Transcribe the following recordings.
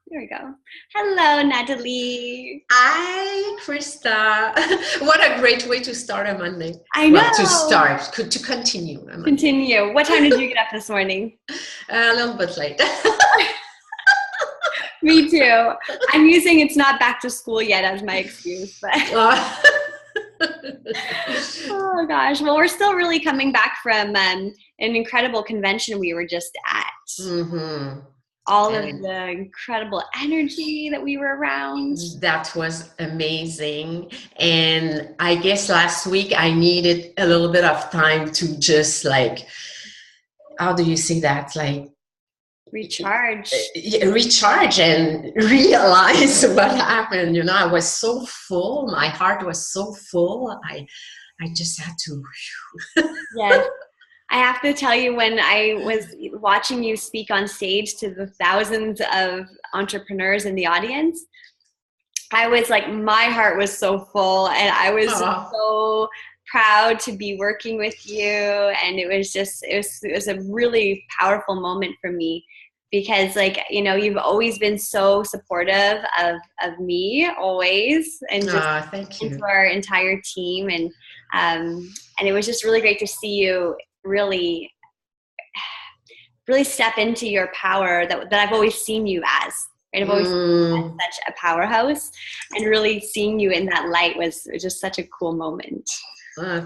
There we go. Hello, Natalie. Hi, Christa. What a great way to start a Monday. I Well, to know. start, to continue a Monday. Continue. What time did you get up this morning? A little bit late. Me too. I'm using it's not back to school yet as my excuse, but oh gosh. Well, we're still really coming back from an incredible convention we were just at. Mm-hmm. All of the incredible energy that we were around. That was amazing. And I guess last week I needed a little bit of time to just how do you say that? Recharge and realize what happened. I was so full. My heart was so full. I just had to. Yes. I have to tell you, when I was watching you speak on stage to the thousands of entrepreneurs in the audience, I was like, my heart was so full, and I was so proud to be working with you. And it was a really powerful moment for me, because you've always been so supportive of me, always, and just thank you. to our entire team. And it was just really great to see you really step into your power that I've always seen you as. Right? I've always seen you as such a powerhouse, and really seeing you in that light was just such a cool moment.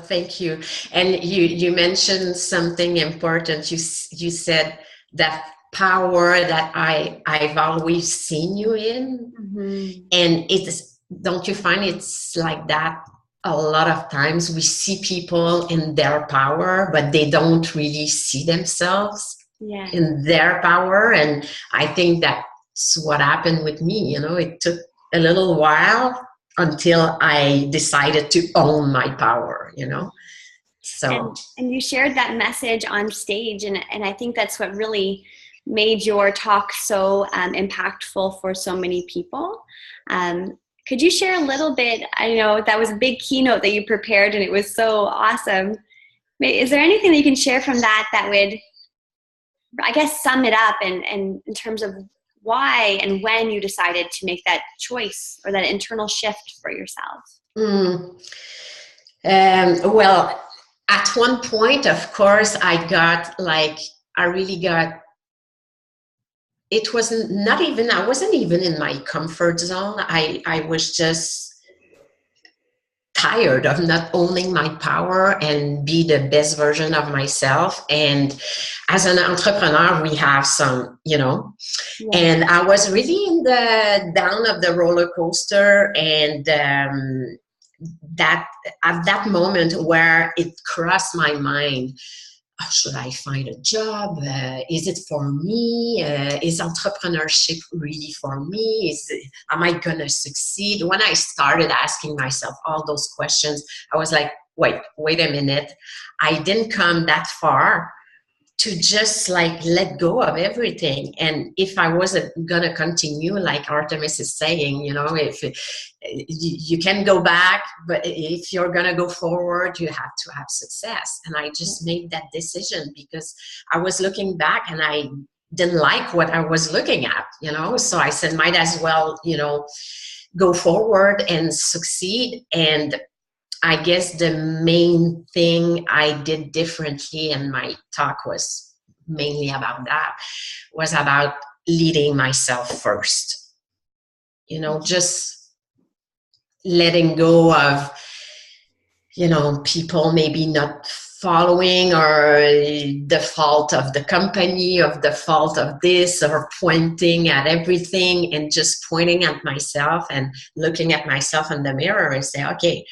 Thank you. And you mentioned something important. You said that power that I've always seen you in. Mm-hmm. And don't you find it's like that? A lot of times we see people in their power, but they don't really see themselves in their power. And I think that's what happened with me. It took a little while until I decided to own my power, So. And you shared that message on stage, and I think that's what really made your talk so impactful for so many people. Could you share a little bit? I know that was a big keynote that you prepared, and it was so awesome. Is there anything that you can share from that would, I guess, sum it up and in terms of why and when you decided to make that choice or that internal shift for yourself? Well, at one point, of course, I it was not even, I wasn't even in my comfort zone. I was just tired of not owning my power and be the best version of myself. And as an entrepreneur, we have some, and I was really in the down of the roller coaster. And that at that moment where it crossed my mind, should I find a job? Is it for me? Is entrepreneurship really for me? Am I going to succeed? When I started asking myself all those questions, I was like, wait a minute. I didn't come that far to just let go of everything. And if I wasn't going to continue, like Artemis is saying, if you can go back, but if you're going to go forward, you have to have success. And I just made that decision because I was looking back and I didn't like what I was looking at, so I said, might as well, go forward and succeed. And I guess the main thing I did differently, and my talk was mainly about that, was about leading myself first. Just letting go of, people maybe not following, or the fault of the company, of the fault of this, or pointing at everything, and just pointing at myself and looking at myself in the mirror and say, okay,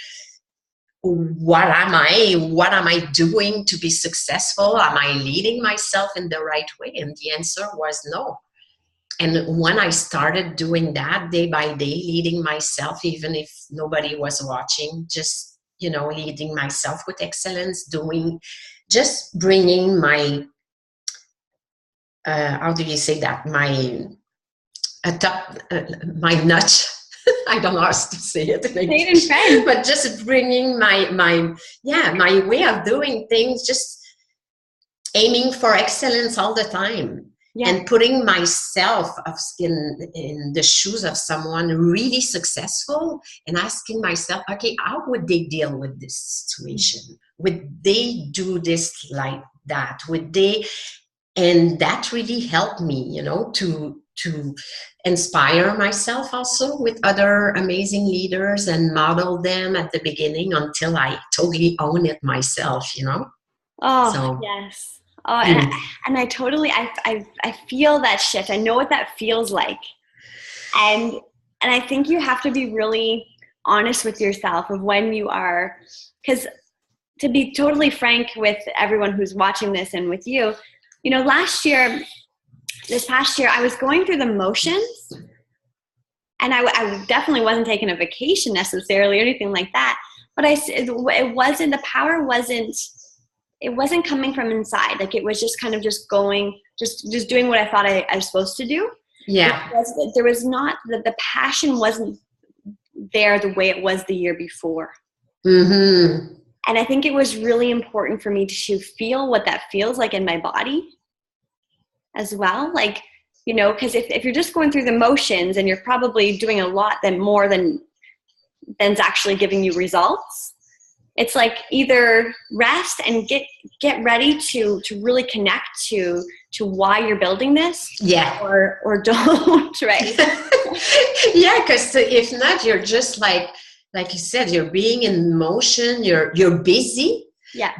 what am I doing to be successful? Am I leading myself in the right way? And the answer was no. And when I started doing that day by day, leading myself, even if nobody was watching, just, leading myself with excellence, just bringing my, how do you say that? My nut. I don't know how to say it in English, but just bringing my way of doing things, just aiming for excellence all the time. and putting myself in the shoes of someone really successful and asking myself, okay, how would they deal with this situation? Would they do this like that? Would they? And that really helped me, you know, to inspire myself also with other amazing leaders and model them at the beginning until I totally own it myself, you know. Oh, So yes. Oh, and I totally, I feel that shift. I know what that feels like. And I think you have to be really honest with yourself of when you are, because to be totally frank with everyone who's watching this and with you, you know, this past year, I was going through the motions, and I definitely wasn't taking a vacation necessarily or anything like that. But it wasn't, the power wasn't, it wasn't coming from inside. Like, it was just kind of just going, just doing what I thought I was supposed to do. yeah. There was not, the passion wasn't there the way it was the year before. Mm-hmm. And I think it was really important for me to feel what that feels like in my body as well. Like, you know, because if you're just going through the motions and you're probably doing a lot more than's actually giving you results, it's like either rest and get ready to really connect to why you're building this, or don't, right? Yeah, because if not, you're just like you said, you're being in motion, you're busy,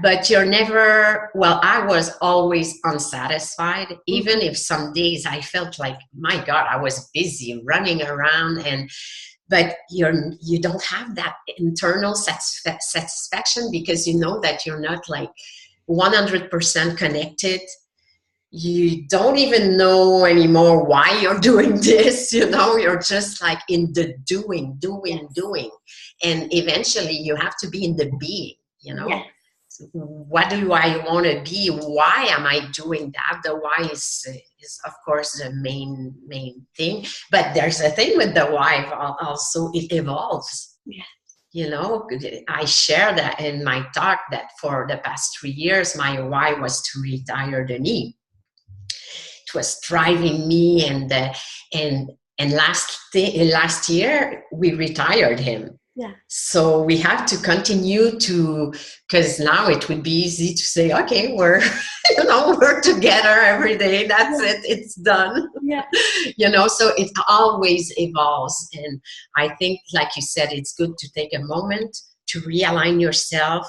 but you're never, well, I was always unsatisfied, even if some days I felt like, my God, I was busy running around, but you don't have that internal satisfaction because you know that you're not like 100% connected. You don't even know anymore why you're doing this, you know, you're just like in the doing. And eventually you have to be in the being, you know. Yes. What do I want to be? Why am I doing that? The why is of course the main thing. But there's a thing with the why also, it evolves. Yeah. You know, I share that in my talk that for the past 3 years, my why was to retire the knee. It was driving me, and last year we retired him. Yeah. So we have to continue because now it would be easy to say, okay, we're together every day. That's it. It's done. Yeah. You know, so it always evolves. And I think, like you said, it's good to take a moment to realign yourself.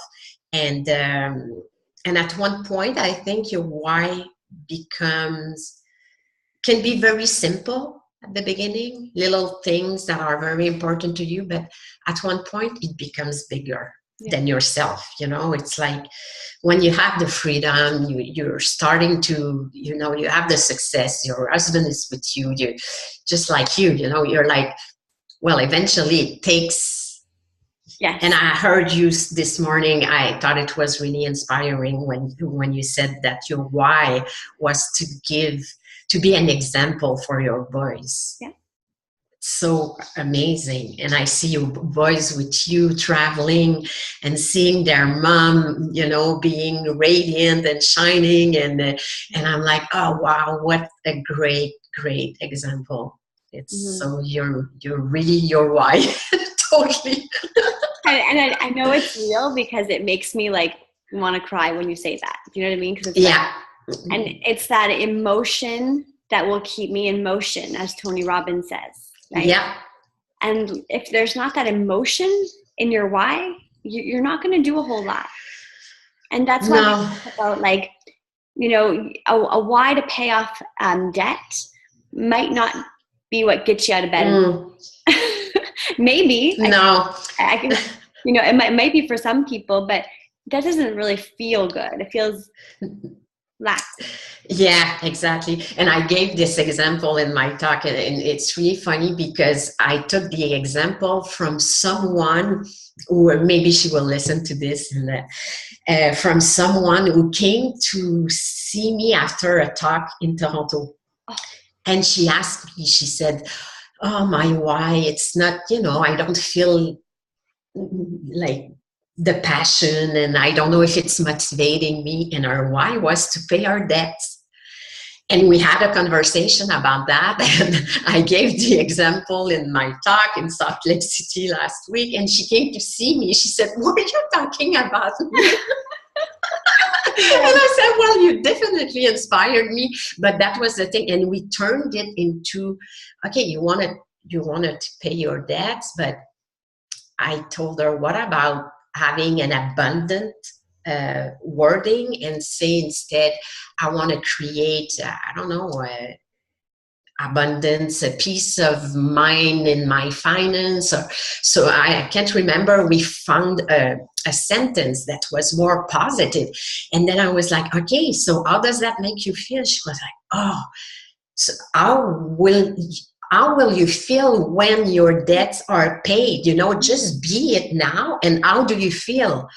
And at one point, I think your why can be very simple at the beginning, little things that are very important to you, but at one point it becomes bigger than yourself. You know, it's like when you have the freedom, you're starting to, you know, you have the success, your husband is with you, you're just like you know, you're like, well, eventually it takes. Yes. And I heard you this morning, I thought it was really inspiring when you said that your why was to be an example for your boys. Yeah. So amazing. And I see your boys with you traveling and seeing their mom, you know, being radiant and shining. And I'm like, oh, wow, what a great example. It's so you're really your why. Totally. And I know it's real because it makes me like want to cry when you say that. Do you know what I mean? Because and it's that emotion that will keep me in motion, as Tony Robbins says. Right? Yeah. And if there's not that emotion in your why, you're not going to do a whole lot. And that's why I talk about, like, you know, a why to pay off debt might not be what gets you out of bed. Maybe. No. I can, you know, it might be for some people, but that doesn't really feel good. It feels lax. Yeah, exactly. And I gave this example in my talk, and it's really funny because I took the example from someone, or maybe she will listen to this, and from someone who came to see me after a talk in Toronto. Oh. And she asked me, she said, oh, my why, it's not, you know, I don't feel like the passion, and I don't know if it's motivating me. And our why was to pay our debts. And we had a conversation about that. And I gave the example in my talk in Salt Lake City last week. And she came to see me. She said, "What are you talking about me?" And I said, "Well, you definitely inspired me." But that was the thing. And we turned it into, okay, you wanted to pay your debts. But I told her, what about having an abundant wording and say instead, I want to create, I don't know, abundance, a peace of mind in my finance. So I can't remember. We found a sentence that was more positive. And then I was like, okay, so how does that make you feel? She was like, oh, so how will you feel when your debts are paid? Just be it now. And how do you feel?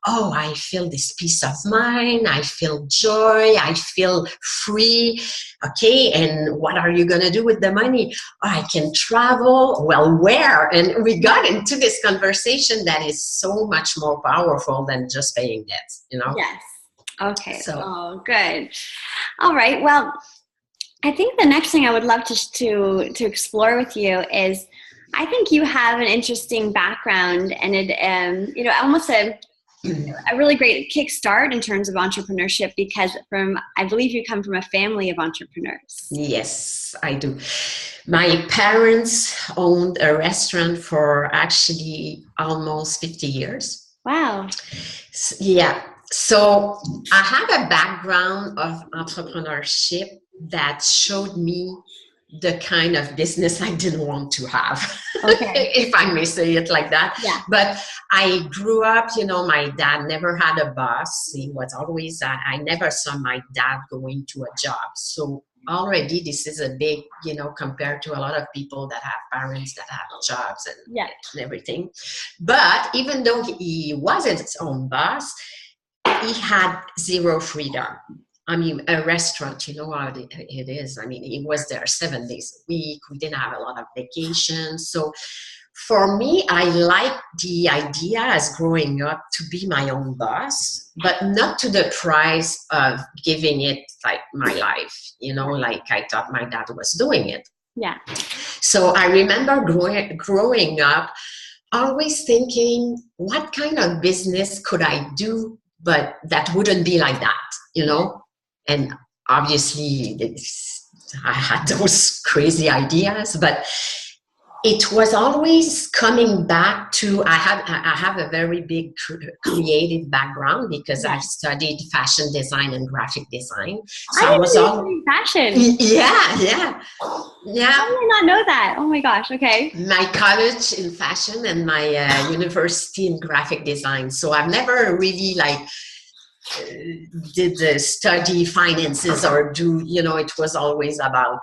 Oh, I feel this peace of mind. I feel joy. I feel free. Okay, and what are you going to do with the money? Oh, I can travel. Well, where? And we got into this conversation that is so much more powerful than just paying debts, Yes. Okay. So. Oh, good. All right. Well, I think the next thing I would love to explore with you is, I think you have an interesting background, and it almost a really great kickstart in terms of entrepreneurship, because I believe you come from a family of entrepreneurs. Yes, I do. My parents owned a restaurant for actually almost 50 years. Wow. Yeah. So I have a background of entrepreneurship that showed me the kind of business I didn't want to have, okay. if I may say it like that. Yeah. But I grew up, my dad never had a boss. He was always, I never saw my dad going to a job. So already this is a big, compared to a lot of people that have parents that have jobs and everything. But even though he wasn't his own boss, he had zero freedom. I mean, a restaurant, you know how it is. I mean, he was there 7 days a week. We didn't have a lot of vacations. So for me, I liked the idea as growing up to be my own boss, but not to the price of giving it like my life, like I thought my dad was doing it. Yeah. So I remember growing up, always thinking, what kind of business could I do, but that wouldn't be like that, And obviously, I had those crazy ideas, but it was always coming back to, I have a very big creative background because I studied fashion design and graphic design. So I was all fashion. Yeah. How did I not know that? Oh my gosh. Okay. My college in fashion and my university in graphic design. So I've never really did study finances or do, it was always about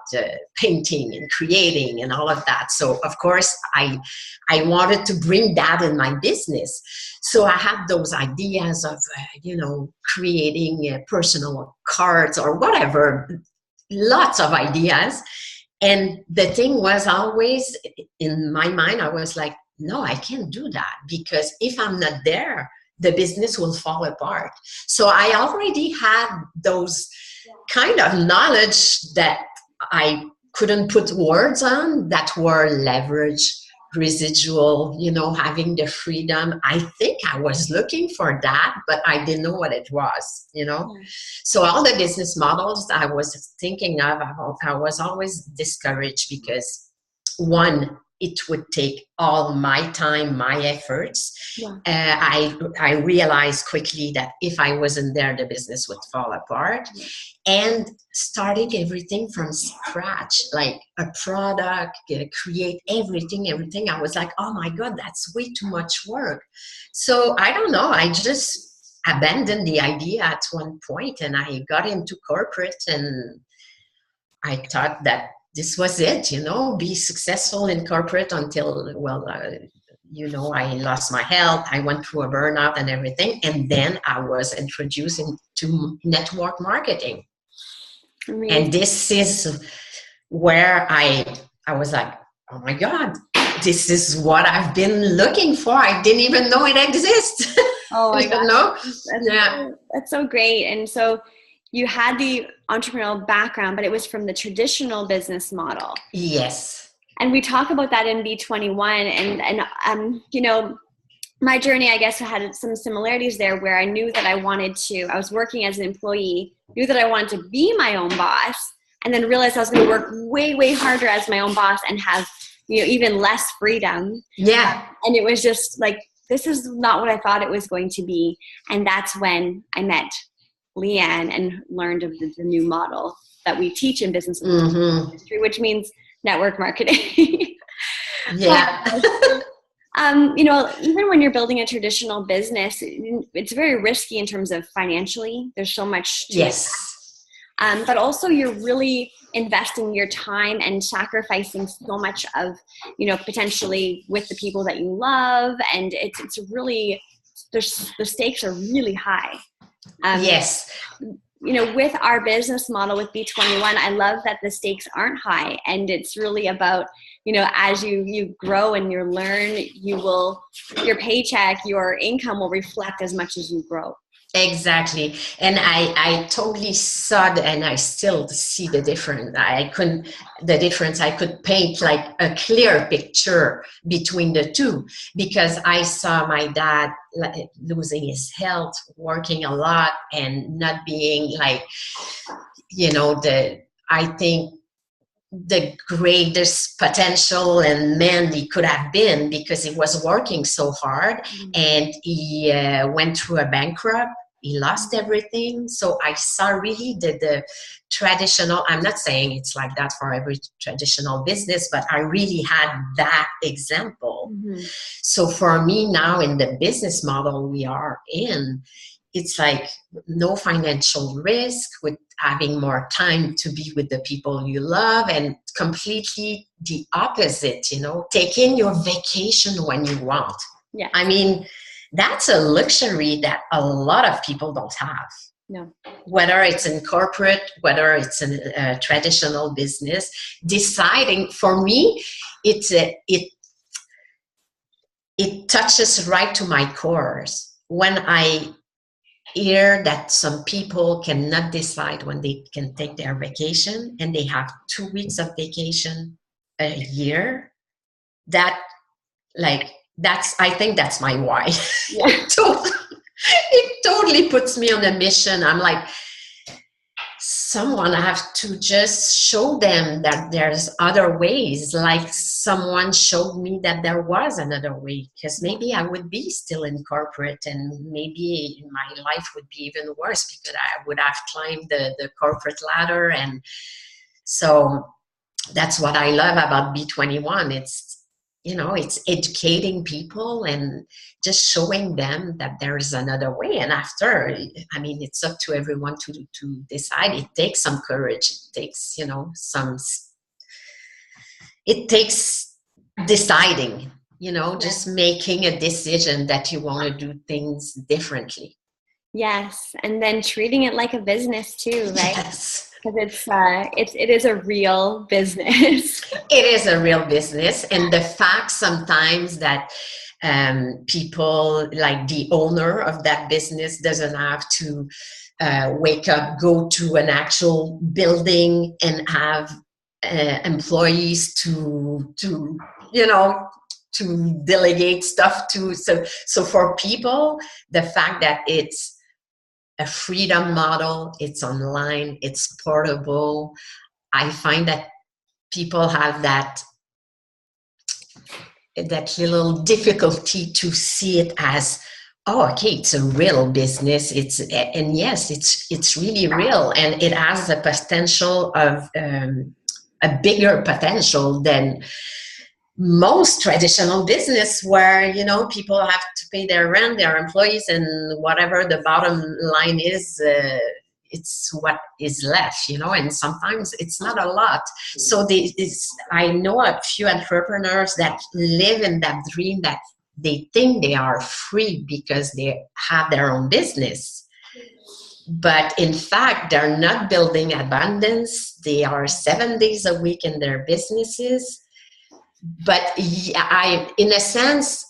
painting and creating and all of that. So of course I wanted to bring that in my business. So I had those ideas of, creating personal cards or whatever, lots of ideas. And the thing was always in my mind, I was like, no, I can't do that, because if I'm not there, the business will fall apart. So I already had those kind of knowledge that I couldn't put words on, that were leverage, residual, having the freedom. I think I was looking for that, but I didn't know what it was, So all the business models I was thinking of, I was always discouraged because, one, it would take all my time, my efforts. Yeah. I realized quickly that if I wasn't there, the business would fall apart. And starting everything from scratch, like a product, create everything. I was like, oh my God, that's way too much work. So I don't know, I just abandoned the idea at one point, and I got into corporate, and I thought that this was it, be successful in corporate until, I lost my health. I went through a burnout and everything. And then I was introduced into network marketing. Amazing. And this is where I was like, oh my God, this is what I've been looking for. I didn't even know it exists. Oh my God. That's so great. And so you had the entrepreneurial background, but it was from the traditional business model. Yes. And we talk about that in B21, and you know, my journey, I guess, had some similarities there, where I knew that I was working as an employee, knew that I wanted to be my own boss, and then realized I was going to work way, way harder as my own boss and have, you know, even less freedom. Yeah. And it was just like, this is not what I thought it was going to be. And that's when I met Leanne and learned of the new model that we teach in business industry, which means network marketing. Yeah. You know, even when you're building a traditional business, it's very risky in terms of financially. There's so much to it. But also you're really investing your time and sacrificing so much of, you know, potentially with the people that you love. And it's really, the stakes are really high. Yes. You know, with our business model with B21, I love that the stakes aren't high, and it's really about, you know, as you grow and you learn, your paycheck, your income will reflect as much as you grow. Exactly. And I totally saw and I still see the difference. I could paint like a clear picture between the two, because I saw my dad losing his health, working a lot, and not being like, you know, I think the greatest potential and man he could have been, because he was working so hard. And he went through a bankrupt. He lost everything. So I saw really the traditional, I'm not saying it's like that for every traditional business, but I really had that example. So for me now, in the business model we are in, it's like no financial risk, with having more time to be with the people you love, and completely the opposite, you know, taking your vacation when you want. Yeah. I mean, that's a luxury that a lot of people don't have. No. Whether it's in corporate, whether it's in a traditional business, deciding, for me, it touches right to my cores. When I hear that some people cannot decide when they can take their vacation, and they have 2 weeks of vacation a year, I think that's my why. Yeah. It totally puts me on a mission. I'm like, someone have to just show them that there's other ways, like someone showed me that there was another way, because maybe I would be still in corporate, and maybe my life would be even worse, because I would have climbed the corporate ladder. And so that's what I love about B21. It's, you know, it's educating people and just showing them that there is another way. And after, I mean, it's up to everyone to decide. It takes some courage. It takes, you know, it takes deciding, you know, just making a decision that you want to do things differently. Yes. And then treating it like a business too, right? Yes. Because it is a real business. It is a real business. And the fact sometimes that people, like the owner of that business, doesn't have to wake up, go to an actual building and have employees to you know, to delegate stuff to. So for people, the fact that it's a freedom model, it's online, it's portable, I find that people have that little difficulty to see it as, oh, okay, it's a real business. And yes, it's really real, and it has a potential of a bigger potential than most traditional business, where, you know, people have to pay their rent, their employees, and whatever the bottom line is, it's what is left, you know, and sometimes it's not a lot. So I know a few entrepreneurs that live in that dream, that they think they are free because they have their own business. But in fact, they're not building abundance. They are 7 days a week in their businesses. But in a sense,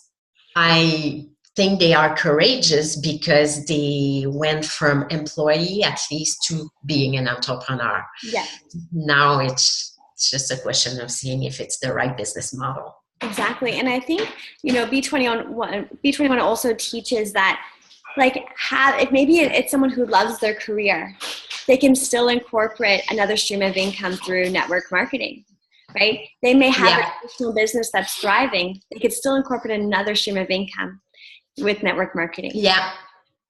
I think they are courageous because they went from employee at least to being an entrepreneur. Yeah. Now it's just a question of seeing if it's the right business model. Exactly. And I think, B21 also teaches that, like, if maybe it's someone who loves their career, they can still incorporate another stream of income through network marketing, right? They may have a traditional business that's thriving. They could still incorporate another stream of income with network marketing. Yeah.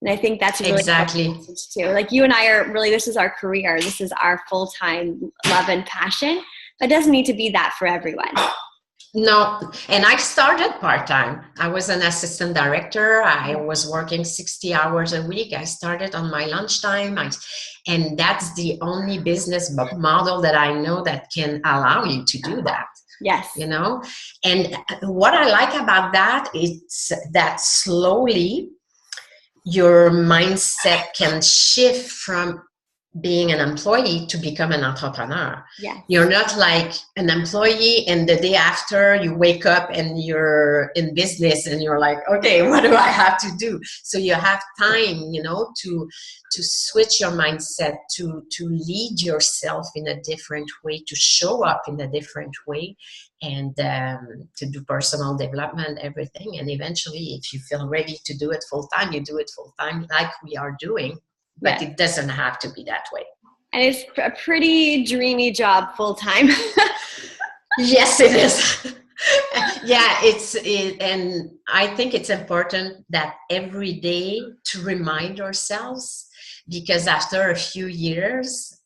And I think that's really important too. Like, you and I are really, this is our career. This is our full-time love and passion. But it doesn't need to be that for everyone. No, and I started part-time. I was an assistant director. I was working 60 hours a week. I started on my lunchtime. And that's the only business model that I know that can allow you to do that. Yes. You know, and what I like about that is that slowly your mindset can shift from being an employee to become an entrepreneur. Yeah. You're not like an employee and the day after you wake up and you're in business and you're like, okay, what do I have to do? So you have time, you know, to switch your mindset, to lead yourself in a different way, to show up in a different way, and to do personal development, everything. And eventually, if you feel ready to do it full time, you do it full time like we are doing. But it doesn't have to be that way. And it's a pretty dreamy job full time. Yes, it is. Yeah, and I think it's important that every day to remind ourselves, because after a few years,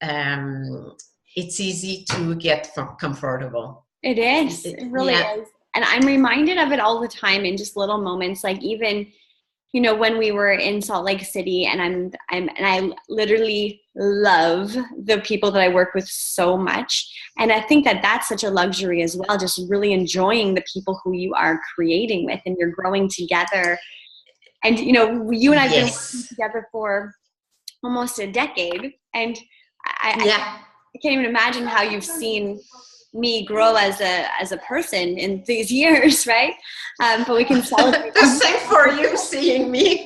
it's easy to get comfortable. It is. It really is. And I'm reminded of it all the time in just little moments, like even, you know, when we were in Salt Lake City, and I literally love the people that I work with so much. And I think that that's such a luxury as well, just really enjoying the people who you are creating with and you're growing together. And, you know, you and I have been working together for almost a decade. And I can't even imagine how you've seen me grow as a person in these years, right? But we can celebrate. The same for you, seeing me.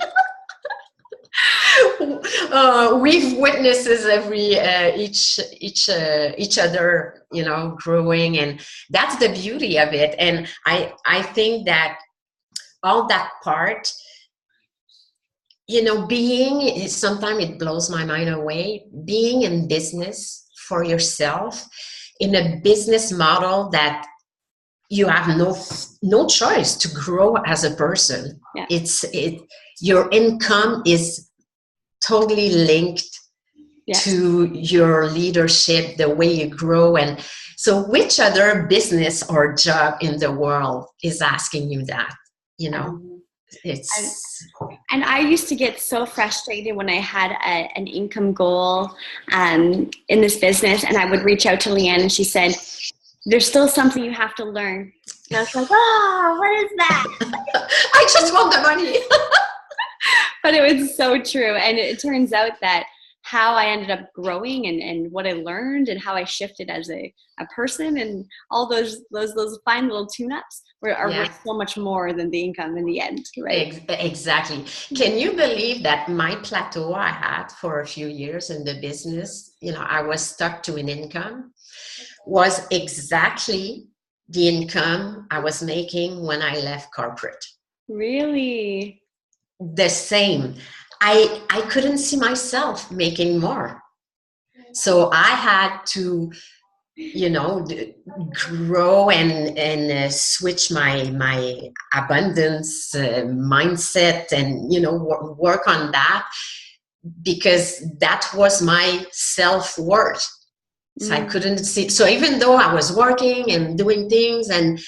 We've witnesses each other, you know, growing, and that's the beauty of it. And I think that all that part, you know, sometimes it blows my mind away, being in business for yourself, in a business model that you have no choice to grow as a person. Yeah. Your income is totally linked to your leadership, the way you grow. And so which other business or job in the world is asking you that, you know? And I used to get so frustrated when I had an income goal in this business, and I would reach out to Leanne, and she said, there's still something you have to learn. And I was like, oh, what is that? I just want the money. But it was so true. And it turns out that how I ended up growing and what I learned and how I shifted as a person and all those fine little tune-ups are worth so much more than the income in the end, right? Exactly. Can you believe that my plateau I had for a few years in the business, you know, I was stuck to an income, was exactly the income I was making when I left corporate. Really? The same. I couldn't see myself making more. So I had to, you know, grow and switch my abundance mindset and, you know, work on that, because that was my self-worth. So I couldn't see. So even though I was working and doing things, and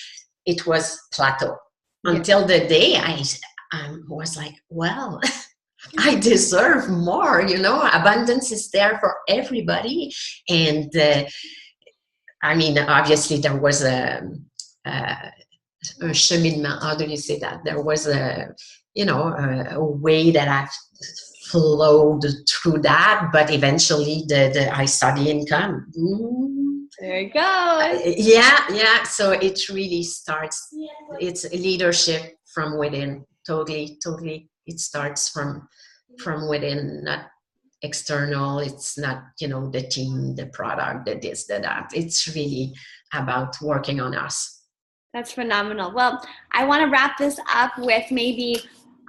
it was plateau until the day I was like, well, I deserve more, you know, abundance is there for everybody. And I mean, obviously there was a cheminement, how do you say that? There was a way that I flowed through that, but eventually I saw the income. There you go. Yeah. So it really starts, it's leadership from within Totally. It starts from within, not external. It's not, the team, the product, the this, the that. It's really about working on us. That's phenomenal. Well, I want to wrap this up with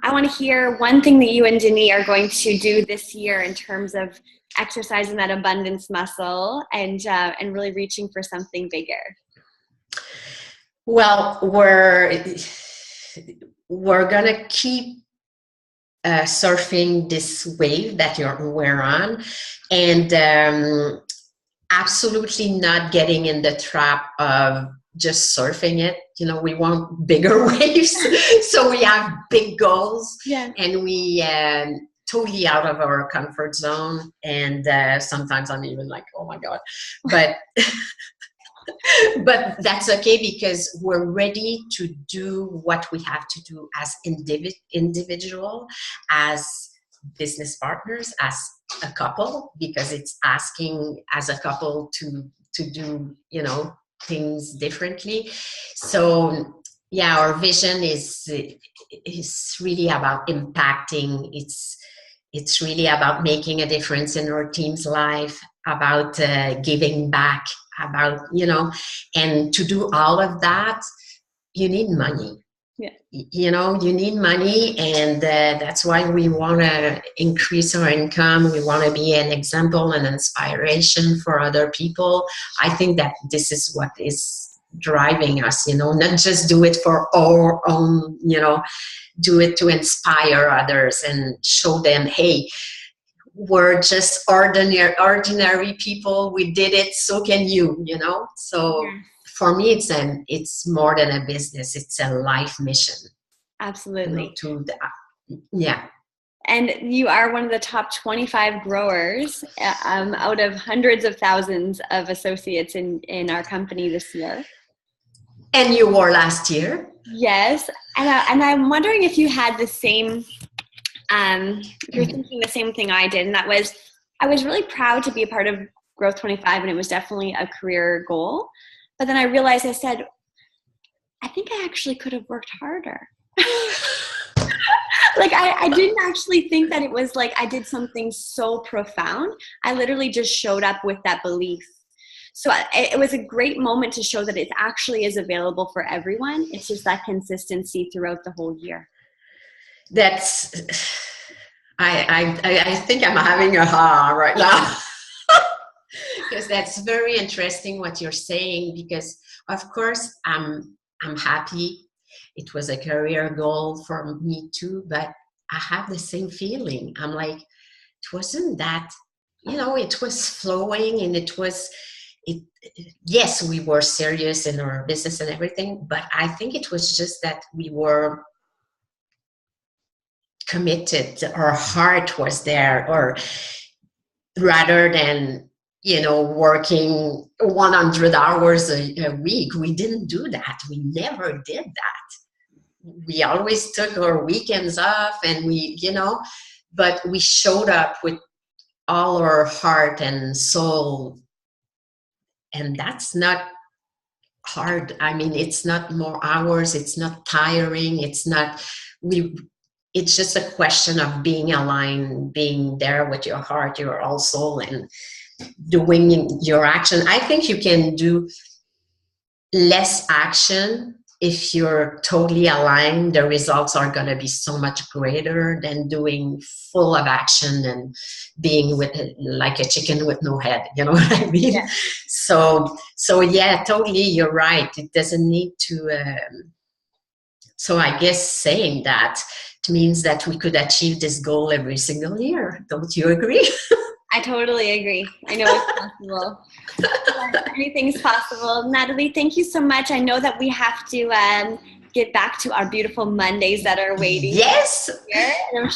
I want to hear one thing that you and Denis are going to do this year in terms of exercising that abundance muscle and really reaching for something bigger. Well, we're gonna keep surfing this wave that we're on, and absolutely not getting in the trap of just surfing it. We want bigger waves, so we have big goals, and we totally out of our comfort zone, and sometimes I'm even like, oh my god, but but that's okay, because we're ready to do what we have to do as individual, as business partners, as a couple, because it's asking as a couple to do things differently. So yeah, our vision is really about impacting. It's really about making a difference in our team's life, about giving back, about and to do all of that, you need money. You need money, and that's why we want to increase our income. We want to be an example and inspiration for other people. I think that this is what is driving us, not just do it for our own, do it to inspire others and show them, hey, we're just ordinary people. We did it, so can you, So for me, it's more than a business. It's a life mission. Absolutely. Yeah. And you are one of the top 25 growers out of hundreds of thousands of associates in our company this year. And you were last year. Yes. And I'm wondering if you had the same, you're thinking the same thing I did. And that was, I was really proud to be a part of Growth 25, and it was definitely a career goal. But then I realized, I said, I think I actually could have worked harder. Like I didn't actually think that it was like I did something so profound. I literally just showed up with that belief. So it was a great moment to show that it actually is available for everyone. It's just that consistency throughout the whole year. That's, I think I'm having a ha right now. Because that's very interesting what you're saying, because of course I'm happy. It was a career goal for me too, but I have the same feeling. I'm like, it wasn't that, it was flowing, and yes, we were serious in our business and everything, but I think it was just that we were committed. Our heart was there, or rather than working 100 hours a week. We didn't do that. We never did that. We always took our weekends off, and but we showed up with all our heart and soul. And that's not hard. I mean, it's not more hours. It's not tiring. It's just a question of being aligned, being there with your heart, your whole soul, and doing your action. I think you can do less action if you're totally aligned. The results are going to be so much greater than doing full of action and being with like a chicken with no head. You know what I mean? Yeah. So yeah, totally. You're right. It doesn't need to. So I guess saying that means that we could achieve this goal every single year. Don't you agree? I totally agree. I know it's possible. Anything's possible. Natalie, thank you so much. I know that we have to get back to our beautiful Mondays that are waiting. Yes.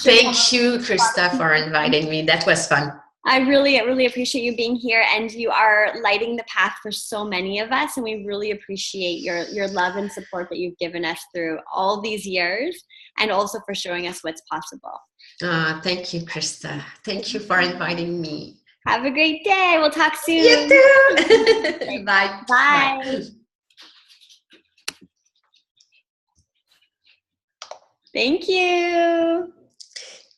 Thank you, Christa, for inviting me. That was fun. I really appreciate you being here, and you are lighting the path for so many of us, and we really appreciate your love and support that you've given us through all these years, and also for showing us what's possible. Thank you, Christa. Thank you for inviting me. Have a great day. We'll talk soon. You too. Bye. Bye. Thank you.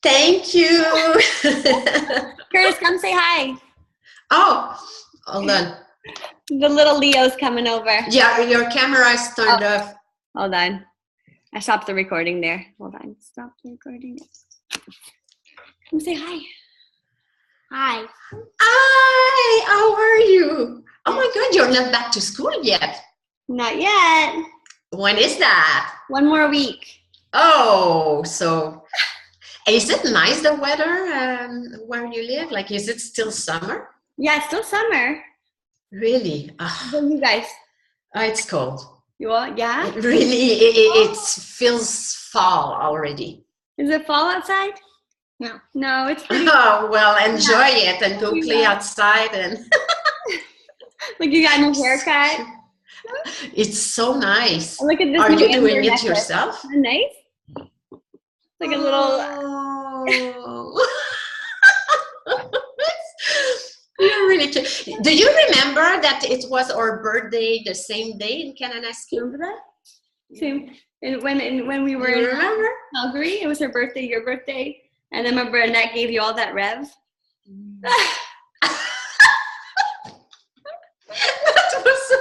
Thank you. Curtis, come say hi. Oh, hold on. The little Leo's coming over. Yeah, your camera is turned off. Hold on. I stopped the recording there. Hold on. Stop the recording. Come say hi. Hi. Hi, how are you? Oh my God, you're not back to school yet. Not yet. When is that? 1 more week. Oh, so is it nice, the weather where you live? Like, is it still summer? Yeah, it's still summer. Really? How about you guys? It's cold. You all? Yeah? It really, it feels fall already. Is it fall outside? No. No, it's pretty. Oh, well, enjoy it and go play outside. And like you got a new haircut. It's so nice. Look at this. Are you doing it necklace. yourself? Isn't that nice? Like a little. Oh. You're really cute. Do you remember that it was our birthday the same day in Kananaskis? Remember that? Same. And when we were You remember? in Calgary, it was her birthday, your birthday, and then remember Annette gave you all that rev. That was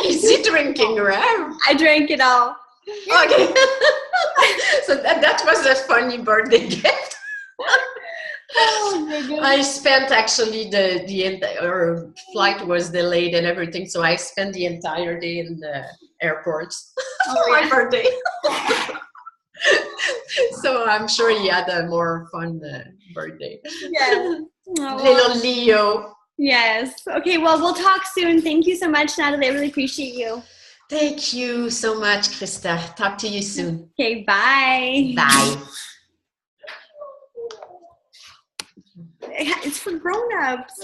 easy drinking, right? I drank it all. Okay. So that was a funny birthday gift. Oh my goodness. I spent actually our flight was delayed and everything, so I spent the entire day in the airports for my birthday. So I'm sure he had a more fun birthday. Yes. Little Leo. Yes. Okay, well, we'll talk soon. Thank you so much, Natalie. I really appreciate you. Thank you so much, Christa. Talk to you soon. Okay, bye. Bye. It's for grown-ups.